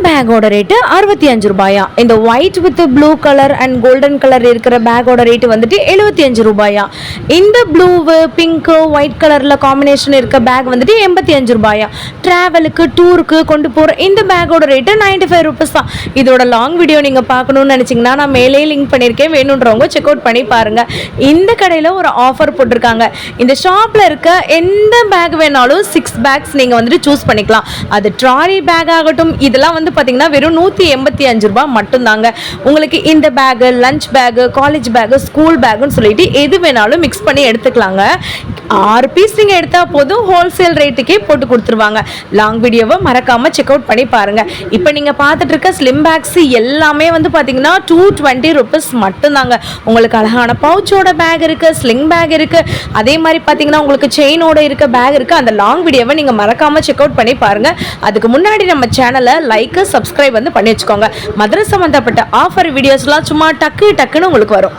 பேக்கோட ரேட்டு 65 ரூபாயா. இந்த white with blue colour and golden colour இருக்கிற பேக்கோட ரேட்டு வந்துட்டு 75 ரூபாயா. இந்த ப்ளூவு பிங்க்கு ஒயிட் கலரில் காம்பினேஷன் இருக்க பேக் வந்துட்டு 85 ரூபாயா. ட்ராவலுக்கு டூருக்கு கொண்டு போகிற இந்த பேக்கோட ரேட்டு 95 ருபீஸ் தான். இதோட லாங் வீடியோ நீங்கள் பார்க்கணுன்னு நினச்சிங்கன்னா நான் மேலே லிங்க் பண்ணியிருக்கேன், வேணுன்றவங்க செக் அவுட் பண்ணி பாருங்கள். இந்த கடையில் ஒரு ஆஃபர் போட்டிருக்காங்க. இந்த ஷாப்பில் இருக்க எந்த பேக் வேணாலும் 6 பேக்ஸ் நீங்கள் வந்துட்டு சூஸ் பண்ணிக்கலாம். அது ட்ராலி பேக் ஆகட்டும், இதெல்லாம் வந்து பார்த்தீங்கன்னா வெறும் 185 ரூபாய் மட்டும்தாங்க. உங்களுக்கு இந்த bag lunch bag college bag school பேக்குன்னு சொல்லிட்டு எது வேணாலும் மிக்ஸ் பண்ணி எடுத்துக்கலாங்க. 6 பீஸ் நீங்கள் எடுத்தால் போதும், ஹோல்சேல் ரேட்டுக்கே போட்டு கொடுத்துருவாங்க. லாங் வீடியோவை மறக்காமல் செக் அவுட் பண்ணி பாருங்கள். இப்போ நீங்கள் பார்த்துட்டு இருக்க ஸ்லிம் பேக்ஸ் எல்லாமே வந்து பார்த்தீங்கன்னா 220 ருபீஸ் மட்டும்தாங்க. உங்களுக்கு அழகான பவுச்சோட பேக் இருக்குது, ஸ்லிங் பேக் இருக்குது, அதே மாதிரி பார்த்தீங்கன்னா உங்களுக்கு செயினோட இருக்க பேக் இருக்குது. அந்த லாங் வீடியோவை நீங்கள் மறக்காமல் செக் அவுட் பண்ணி பாருங்கள். அதுக்கு முன்னாடி நம்ம சேனலை லைக் சப்ஸ்கிரைப் வந்து பண்ணி வச்சுக்கோங்க. மதுரை சம்மந்தப்பட்ட ஆஃபர் வீடியோஸ்லாம் சும்மா டக்குன்னு உங்களுக்கு வரும்.